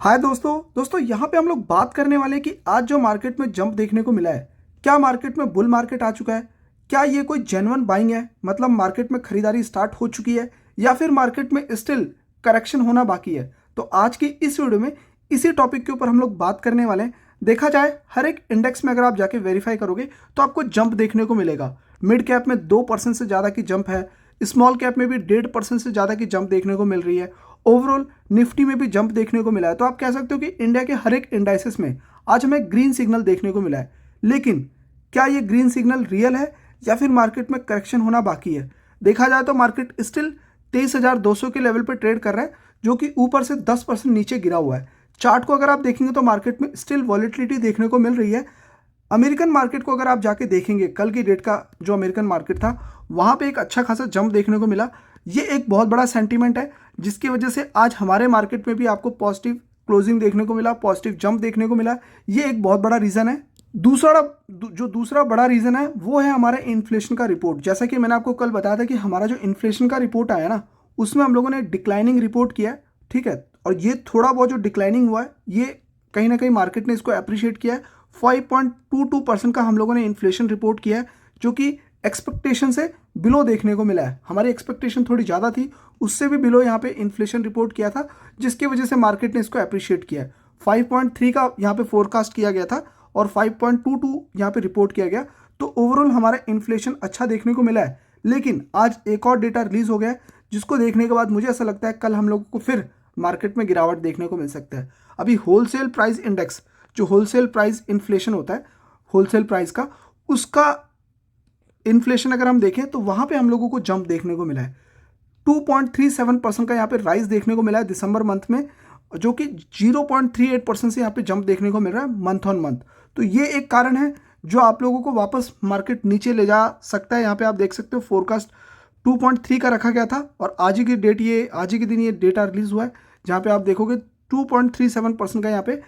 हाय दोस्तों यहाँ पे हम लोग बात करने वाले हैं कि आज जो मार्केट में जंप देखने को मिला है, क्या मार्केट में बुल मार्केट आ चुका है? क्या ये कोई जेन्युइन बाइंग है, मतलब मार्केट में खरीदारी स्टार्ट हो चुकी है, या फिर मार्केट में स्टिल करेक्शन होना बाकी है? तो आज की इस वीडियो में इसी टॉपिक के ऊपर हम लोग बात करने वाले हैं। देखा जाए हर एक इंडेक्स में अगर आप जाके वेरीफाई करोगे तो आपको जंप देखने को मिलेगा। मिड कैप में 2% से ज़्यादा की जंप है, स्मॉल कैप में भी 1.5% से ज़्यादा की जंप देखने को मिल रही है, ओवरऑल निफ्टी में भी जंप देखने को मिला है। तो आप कह सकते हो कि इंडिया के हर एक इंडाइसेस में आज हमें ग्रीन सिग्नल देखने को मिला है। लेकिन क्या ये ग्रीन सिग्नल रियल है या फिर मार्केट में करेक्शन होना बाकी है? देखा जाए तो मार्केट स्टिल 23,200 के लेवल पर ट्रेड कर रहा है, जो कि ऊपर से 10% नीचे गिरा हुआ है। चार्ट को अगर आप देखेंगे तो मार्केट में स्टिल वॉलेटिलिटी देखने को मिल रही है। अमेरिकन मार्केट को अगर आप जाके देखेंगे, कल की डेट का जो अमेरिकन मार्केट था वहाँ पे एक अच्छा खासा जंप देखने को मिला। ये एक बहुत बड़ा सेंटीमेंट है जिसकी वजह से आज हमारे मार्केट में भी आपको पॉजिटिव क्लोजिंग देखने को मिला, पॉजिटिव जंप देखने को मिला। ये एक बहुत बड़ा रीज़न है। दूसरा बड़ा रीज़न है वो है हमारा इन्फ्लेशन का रिपोर्ट। जैसा कि मैंने आपको कल बताया था कि हमारा जो इन्फ्लेशन का रिपोर्ट आया ना, उसमें हम लोगों ने डिक्लाइनिंग रिपोर्ट किया है, ठीक है। और ये थोड़ा बहुत जो डिक्लाइनिंग हुआ है, ये कहीं ना कहीं मार्केट ने इसको अप्रिशिएट किया है। 5.22% का हम लोगों ने इन्फ्लेशन रिपोर्ट किया है, जो कि एक्सपेक्टेशन से बिलो देखने को मिला है। हमारी एक्सपेक्टेशन थोड़ी ज़्यादा थी, उससे भी बिलो यहाँ पे इन्फ्लेशन रिपोर्ट किया था, जिसकी वजह से मार्केट ने इसको अप्रिशिएट किया है। 5.3 का यहाँ पे फोरकास्ट किया गया था और 5.22 यहाँ पे रिपोर्ट किया गया। तो ओवरऑल हमारा इन्फ्लेशन अच्छा देखने को मिला है। लेकिन आज एक और डेटा रिलीज हो गया है, जिसको देखने के बाद मुझे ऐसा लगता है कल हम लोगों को फिर मार्केट में गिरावट देखने को मिल सकता है। अभी होलसेल प्राइस इंडेक्स, जो होलसेल प्राइस इन्फ्लेशन होता है होलसेल प्राइस का, उसका इन्फ्लेशन अगर हम देखें तो वहाँ पे हम लोगों को जंप देखने को मिला है। 2.37% का यहाँ पे राइज देखने को मिला है दिसंबर मंथ में, जो कि 0.38% से यहाँ पे जंप देखने को मिल रहा है मंथ ऑन मंथ। तो ये एक कारण है जो आप लोगों को वापस मार्केट नीचे ले जा सकता है। यहाँ पे आप देख सकते हो फोरकास्ट 2.3 का रखा गया था और आज ही के दिन ये डेटा रिलीज हुआ है, जहाँ पे आप देखोगे 2.37% का यहाँ पे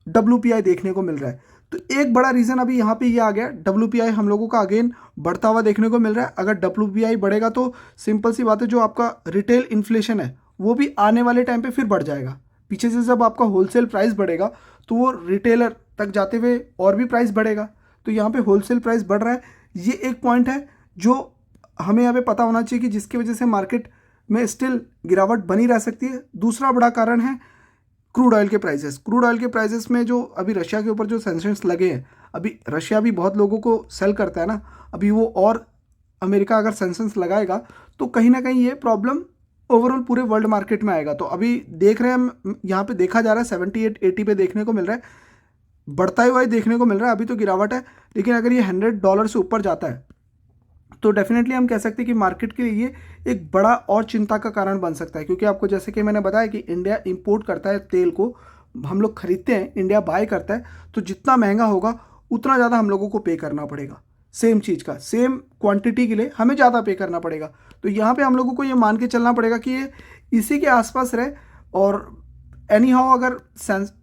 WPI देखने को मिल रहा है। तो एक बड़ा रीज़न अभी यहाँ पे ये आ गया, WPI हम लोगों का अगेन बढ़ता हुआ देखने को मिल रहा है। अगर WPI बढ़ेगा तो सिंपल सी बात है, जो आपका रिटेल इन्फ्लेशन है वो भी आने वाले टाइम पे फिर बढ़ जाएगा। पीछे से जब आपका होलसेल प्राइस बढ़ेगा तो वो रिटेलर तक जाते हुए और भी प्राइस बढ़ेगा। तो यहाँ पे होलसेल प्राइस बढ़ रहा है, ये एक पॉइंट है जो हमें यहाँ पे पता होना चाहिए कि जिसकी वजह से मार्केट में स्टिल गिरावट बनी रह सकती है। दूसरा बड़ा कारण है क्रूड ऑयल के प्राइसेस में जो अभी रशिया के ऊपर जो सैंक्शंस लगे हैं, अभी रशिया भी बहुत लोगों को सेल करता है ना, अभी वो और अमेरिका अगर सैंक्शंस लगाएगा तो कहीं ना कहीं ये प्रॉब्लम ओवरऑल पूरे वर्ल्ड मार्केट में आएगा। तो अभी देख रहे हैं हम, यहाँ पे देखा जा रहा है 78-80 पे देखने को मिल रहा है, बढ़ता हुआ ही देखने को मिल रहा है। अभी तो गिरावट है, लेकिन अगर ये $100 से ऊपर जाता है तो डेफिनेटली हम कह सकते हैं कि मार्केट के लिए एक बड़ा और चिंता का कारण बन सकता है। क्योंकि आपको जैसे कि मैंने बताया कि इंडिया इंपोर्ट करता है तेल को, हम लोग खरीदते हैं, इंडिया बाय करता है, तो जितना महंगा होगा उतना ज़्यादा हम लोगों को पे करना पड़ेगा। सेम चीज़ का सेम क्वांटिटी के लिए हमें ज़्यादा पे करना पड़ेगा। तो यहाँ पे हम लोगों को ये मान के चलना पड़ेगा कि ये इसी के आसपास रहे। और एनी हाउ अगर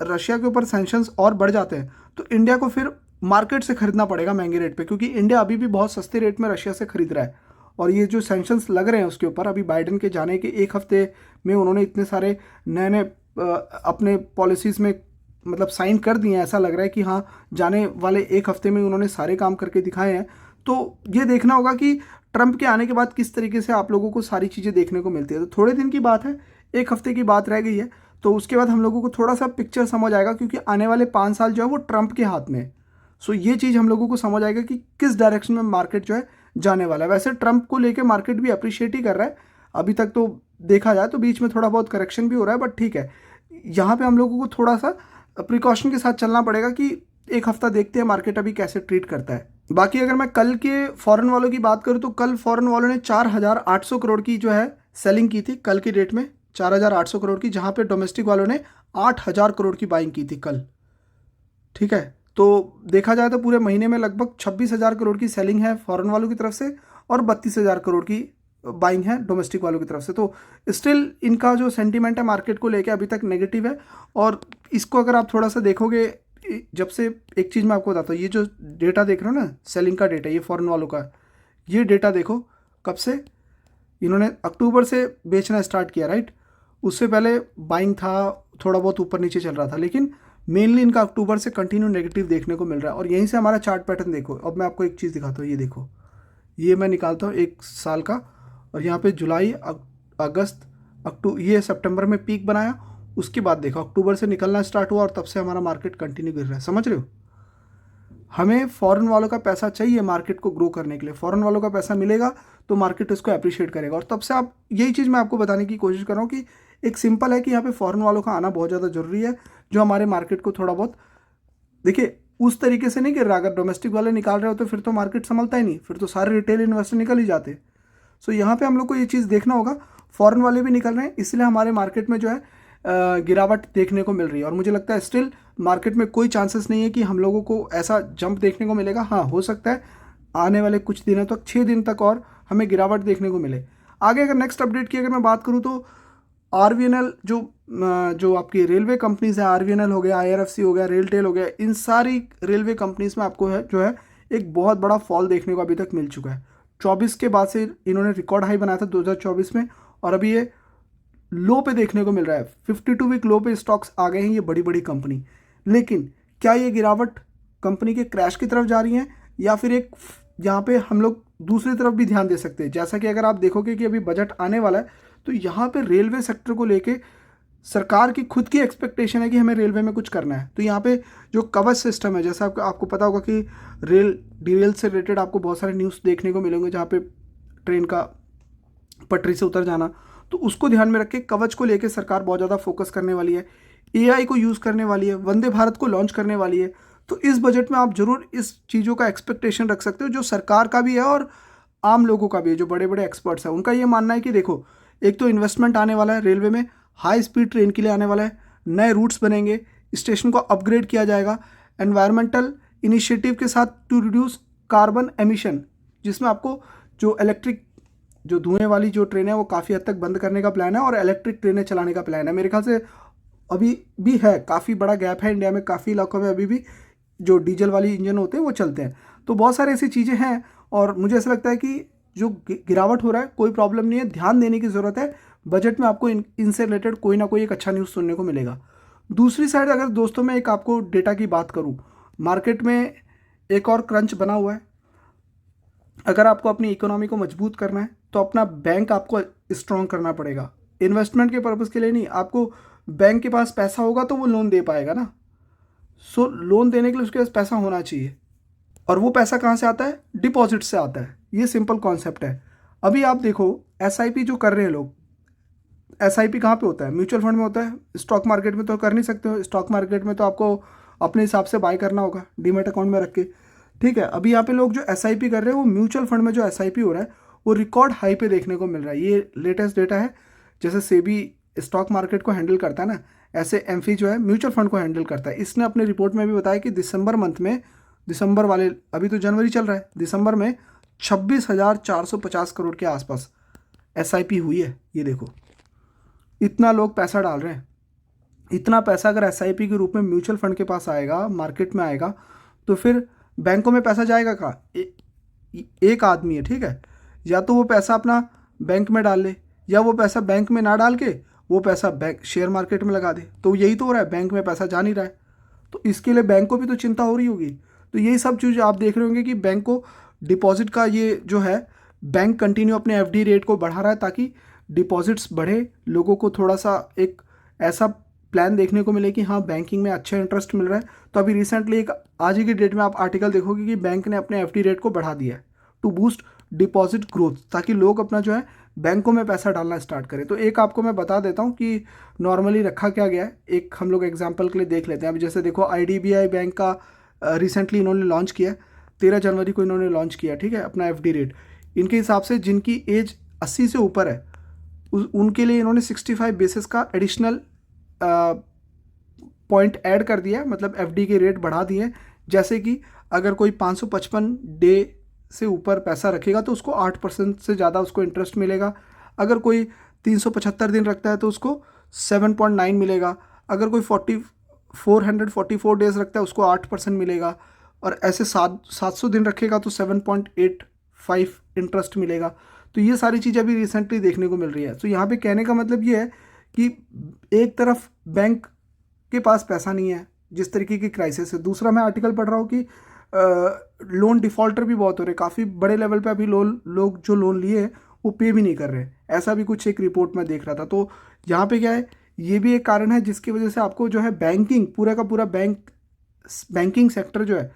रशिया के ऊपर सैंक्शंस और बढ़ जाते हैं तो इंडिया को फिर मार्केट से खरीदना पड़ेगा महंगे रेट पे, क्योंकि इंडिया अभी भी बहुत सस्ते रेट में रशिया से खरीद रहा है। और ये जो सैंक्शंस लग रहे हैं उसके ऊपर, अभी बाइडेन के जाने के एक हफ्ते में उन्होंने इतने सारे नए नए अपने पॉलिसीज़ में मतलब साइन कर दिए हैं। ऐसा लग रहा है कि हाँ, जाने वाले एक हफ्ते में उन्होंने सारे काम करके दिखाए हैं। तो ये देखना होगा कि ट्रंप के आने के बाद किस तरीके से आप लोगों को सारी चीज़ें देखने को मिलती है। तो थोड़े दिन की बात है, एक हफ्ते की बात रह गई है, तो उसके बाद हम लोगों को थोड़ा सा पिक्चर समझ आएगा, क्योंकि आने वाले 5 साल जो है वो ट्रंप के हाथ में है। सो ये चीज़ हम लोगों को समझ आएगा कि किस डायरेक्शन में मार्केट जो है जाने वाला है। वैसे ट्रंप को लेके मार्केट भी अप्रिशिएट ही कर रहा है अभी तक, तो देखा जाए तो बीच में थोड़ा बहुत करेक्शन भी हो रहा है, बट ठीक है। यहाँ पे हम लोगों को थोड़ा सा प्रिकॉशन के साथ चलना पड़ेगा कि एक हफ्ता देखते हैं मार्केट अभी कैसे ट्रीट करता है। बाकी अगर मैं कल के फॉरेन वालों की बात करूँ तो कल फॉरेन वालों ने 4,800 करोड़ की जो है सेलिंग की थी कल की डेट में, 4,800 करोड़ की, जहाँ पे डोमेस्टिक वालों ने 8,000 करोड़ की बाइंग की थी कल, ठीक है। तो देखा जाए तो पूरे महीने में लगभग 26,000 करोड़ की सेलिंग है फॉरेन वालों की तरफ से और 32,000 करोड़ की बाइंग है डोमेस्टिक वालों की तरफ से। तो स्टिल इनका जो सेंटीमेंट है मार्केट को लेके अभी तक नेगेटिव है। और इसको अगर आप थोड़ा सा देखोगे, जब से एक चीज़ मैं आपको बताता हूँ, ये जो डेटा देख रहे हो ना, सेलिंग का डेटा, ये फॉरेन वालों का, ये डेटा देखो कब से इन्होंने अक्टूबर से बेचना स्टार्ट किया, राइट। उससे पहले बाइंग था, थोड़ा बहुत ऊपर नीचे चल रहा था, लेकिन मेनली इनका अक्टूबर से कंटिन्यू नेगेटिव देखने को मिल रहा है। और यहीं से हमारा चार्ट पैटर्न देखो। अब मैं आपको एक चीज़ दिखाता हूँ, ये देखो, ये मैं निकालता हूँ 1 साल का, और यहाँ पे जुलाई, अगस्त, अक्टूबर, ये सितंबर में पीक बनाया, उसके बाद देखो अक्टूबर से निकलना स्टार्ट हुआ और तब से हमारा मार्केट कंटिन्यू गिर रहा है। समझ रहे हो? हमें फॉरेन वालों का पैसा चाहिए मार्केट को ग्रो करने के लिए। फॉरेन वालों का पैसा मिलेगा तो मार्केट उसको अप्रिशिएट करेगा। और तब से आप, यही चीज़ मैं आपको बताने की कोशिश कर रहा हूँ कि एक सिंपल है कि यहाँ पे फॉरेन वालों का आना बहुत ज़्यादा ज़रूरी है, जो हमारे मार्केट को थोड़ा बहुत, देखिए, उस तरीके से नहीं गिर रहा। अगर डोमेस्टिक वाले निकाल रहे हो तो फिर तो मार्केट संभलता ही नहीं, फिर तो सारे रिटेल इन्वेस्टर निकल ही जाते। सो यहाँ पे हम लोग को ये चीज़ देखना होगा, फॉरेन वाले भी निकल रहे हैं, इसलिए हमारे मार्केट में जो है गिरावट देखने को मिल रही है। और मुझे लगता है स्टिल मार्केट में कोई चांसेस नहीं है कि हम लोगों को ऐसा जंप देखने को मिलेगा। हाँ, हो सकता है आने वाले कुछ दिनों तक, 6 दिन तक और हमें गिरावट देखने को मिले। आगे अगर नेक्स्ट अपडेट की अगर मैं बात करूँ तो आरवीएनएल, जो आपकी रेलवे कंपनीज है, आरवीएनएल हो गया, आईआरएफसी हो गया, रेलटेल हो गया, इन सारी रेलवे कंपनीज में आपको है जो है एक बहुत बड़ा फॉल देखने को अभी तक मिल चुका है। 24 के बाद से इन्होंने रिकॉर्ड हाई बनाया था 2024 में, और अभी ये लो पे देखने को मिल रहा है। 52 वीक लो पे स्टॉक्स आ गए हैं ये बड़ी बड़ी कंपनी। लेकिन क्या ये गिरावट कंपनी के क्रैश की तरफ जा रही है, या फिर एक यहाँ पे हम लोग दूसरी तरफ भी ध्यान दे सकते हैं? जैसा कि अगर आप देखोगे कि अभी बजट आने वाला है, तो यहाँ पे रेलवे सेक्टर को लेके सरकार की खुद की एक्सपेक्टेशन है कि हमें रेलवे में कुछ करना है। तो यहाँ पे जो कवच सिस्टम है, जैसा आपको पता होगा कि रेल डीरेल से रिलेटेड आपको बहुत सारे न्यूज़ देखने को मिलेंगे जहाँ पे ट्रेन का पटरी से उतर जाना, तो उसको ध्यान में रख के कवच को लेके सरकार बहुत ज़्यादा फोकस करने वाली है, एआई को यूज़ करने वाली है, वंदे भारत को लॉन्च करने वाली है। तो इस बजट में आप जरूर इस चीज़ों का एक्सपेक्टेशन रख सकते हो, जो सरकार का भी है और आम लोगों का भी है। जो बड़े बड़े एक्सपर्ट्स हैं उनका ये मानना है कि देखो, एक तो इन्वेस्टमेंट आने वाला है रेलवे में, हाई स्पीड ट्रेन के लिए आने वाला है, नए रूट्स बनेंगे, स्टेशन को अपग्रेड किया जाएगा, एनवायरमेंटल इनिशिएटिव के साथ टू रिड्यूस कार्बन एमिशन, जिसमें आपको जो इलेक्ट्रिक, जो धुएं वाली जो ट्रेन है वो काफ़ी हद तक बंद करने का प्लान है, और इलेक्ट्रिक ट्रेनें चलाने का प्लान है। मेरे ख्याल से अभी भी है, काफ़ी बड़ा गैप है इंडिया में, काफ़ी इलाकों में अभी भी जो डीजल वाली इंजन होते हैं वो चलते हैं। तो बहुत सारी ऐसी चीज़ें हैं, और मुझे ऐसा लगता है कि जो गिरावट हो रहा है कोई प्रॉब्लम नहीं है, ध्यान देने की ज़रूरत है। बजट में आपको इनसे रिलेटेड कोई ना कोई एक अच्छा न्यूज़ सुनने को मिलेगा। दूसरी साइड अगर दोस्तों मैं एक आपको डेटा की बात करूँ, मार्केट में एक और क्रंच बना हुआ है। अगर आपको अपनी इकोनॉमी को मजबूत करना है तो अपना बैंक आपको स्ट्रॉन्ग करना पड़ेगा। इन्वेस्टमेंट के पर्पज़ के लिए नहीं, आपको बैंक के पास पैसा होगा तो वो लोन दे पाएगा ना। सो लोन देने के लिए उसके पास पैसा होना चाहिए, और वो पैसा कहाँ से आता है? डिपॉजिट से आता है। ये सिंपल कॉन्सेप्ट है। अभी आप देखो एसआईपी जो कर रहे हैं लोग, एसआईपी कहाँ पे होता है? म्यूचुअल फंड में होता है। स्टॉक मार्केट में तो कर नहीं सकते हो, स्टॉक मार्केट में तो आपको अपने हिसाब से बाय करना होगा डीमेट अकाउंट में रख के, ठीक है। अभी यहाँ पे लोग जो एसआईपी कर रहे हैं, वो म्यूचुअल फंड में जो एसआईपी हो रहा है वो रिकॉर्ड हाई पे देखने को मिल रहा है। ये लेटेस्ट डेटा है। जैसे सेबी स्टॉक मार्केट को हैंडल करता है ना, ऐसे एमफी जो है म्यूचुअल फंड को हैंडल करता है। इसने अपने रिपोर्ट में भी बताया कि दिसंबर मंथ में, दिसंबर वाले, अभी तो जनवरी चल रहा है, दिसंबर में 26,450 करोड़ के आसपास एसआईपी हुई है। ये देखो, इतना लोग पैसा डाल रहे हैं। इतना पैसा अगर एसआईपी के रूप में म्यूचुअल फंड के पास आएगा, मार्केट में आएगा, तो फिर बैंकों में पैसा जाएगा कहाँ? एक आदमी है, ठीक है, या तो वो पैसा अपना बैंक में डाल ले, या वो पैसा बैंक में ना डाल के वो पैसा बैंक शेयर मार्केट में लगा दे। तो यही तो हो रहा है, बैंक में पैसा जा नहीं रहा है। तो इसके लिए बैंक को भी तो चिंता हो रही होगी। तो यही सब चीज़ आप देख रहे होंगे कि बैंक को डिपॉजिट का ये जो है, बैंक कंटिन्यू अपने एफडी रेट को बढ़ा रहा है ताकि डिपॉजिट्स बढ़े, लोगों को थोड़ा सा एक ऐसा प्लान देखने को मिले कि हाँ बैंकिंग में अच्छा इंटरेस्ट मिल रहा है। तो अभी रिसेंटली एक आज ही की डेट में आप आर्टिकल देखोगे कि बैंक ने अपने एफडी रेट को बढ़ा दिया है टू बूस्ट डिपॉजिट ग्रोथ, ताकि लोग अपना जो है बैंकों में पैसा डालना स्टार्ट करें। तो एक आपको मैं बता देता हूँ कि नॉर्मली रखा क्या गया है, एक हम लोग एग्जांपल के लिए देख लेते हैं। अभी जैसे देखो आईडीबीआई बैंक का रिसेंटली इन्होंने लॉन्च किया, 13 जनवरी को इन्होंने लॉन्च किया, ठीक है, अपना एफडी रेट। इनके हिसाब से जिनकी एज 80 से ऊपर है उनके लिए इन्होंने 65 बेसिस का एडिशनल पॉइंट ऐड कर दिया, मतलब एफडी के रेट बढ़ा दिए। जैसे कि अगर कोई 555 डे से ऊपर पैसा रखेगा तो उसको 8% से ज़्यादा उसको इंटरेस्ट मिलेगा। अगर कोई 375 दिन रखता है तो उसको 7.9 मिलेगा। अगर कोई 444 डेज रखता है उसको 8% मिलेगा। और ऐसे 700 दिन रखेगा तो 7.85 इंटरेस्ट मिलेगा। तो ये सारी चीज़ें अभी रिसेंटली देखने को मिल रही है। तो यहाँ पे कहने का मतलब ये है कि एक तरफ बैंक के पास पैसा नहीं है जिस तरीके की क्राइसिस है, दूसरा मैं आर्टिकल पढ़ रहा हूँ कि लोन डिफ़ॉल्टर भी बहुत हो रहे, काफ़ी बड़े लेवल पे अभी लोग जो लोन लिए वो पे भी नहीं कर रहे, ऐसा भी कुछ एक रिपोर्ट में देख रहा था। तो यहाँ पे क्या है, ये भी एक कारण है जिसकी वजह से आपको जो है बैंकिंग पूरा का पूरा बैंकिंग सेक्टर जो है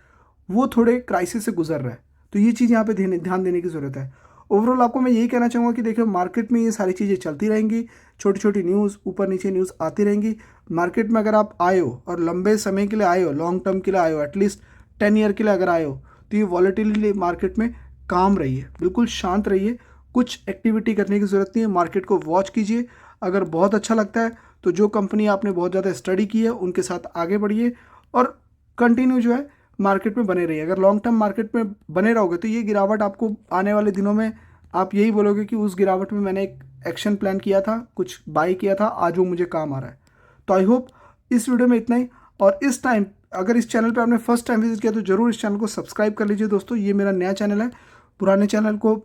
वो थोड़े क्राइसिस से गुजर रहा है। तो ये चीज़ यहाँ पे ध्यान देने की ज़रूरत है। ओवरऑल आपको मैं यही कहना चाहूँगा कि देखिए मार्केट में ये सारी चीज़ें चलती रहेंगी, छोटी छोटी न्यूज़ ऊपर नीचे न्यूज़ आती रहेंगी। मार्केट में अगर आप आए हो और लंबे समय के लिए आए हो, लॉन्ग टर्म के लिए आए हो, एटलीस्ट 10 ईयर के लिए अगर आए हो, तो ये वॉलेटिलिटी मार्केट में काम रहिए, बिल्कुल शांत रहिए, कुछ एक्टिविटी करने की ज़रूरत नहीं है। मार्केट को वॉच कीजिए, अगर बहुत अच्छा लगता है तो जो कंपनी आपने बहुत ज़्यादा स्टडी की है उनके साथ आगे बढ़िए और कंटिन्यू जो है मार्केट में बने रहिए। अगर लॉन्ग टर्म मार्केट में बने रहोगे तो ये गिरावट आपको आने वाले दिनों में आप यही बोलोगे कि उस गिरावट में मैंने एक एक्शन प्लान किया था, कुछ बाई किया था, आज वो मुझे काम आ रहा है। तो आई होप इस वीडियो में इतना ही। और इस टाइम अगर इस चैनल पे आपने फर्स्ट टाइम विजिट किया तो ज़रूर इस चैनल को सब्सक्राइब कर लीजिए दोस्तों। ये मेरा नया चैनल है, पुराने चैनल को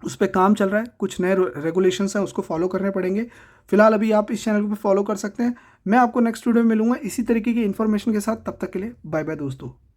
उस पर काम चल रहा है, कुछ नए रेगुलेशंस हैं उसको फॉलो करने पड़ेंगे। फिलहाल अभी आप इस चैनल को फॉलो कर सकते हैं। मैं आपको नेक्स्ट वीडियो में मिलूंगा इसी तरीके की इन्फॉर्मेशन के साथ, तब तक के लिए बाय बाय दोस्तों।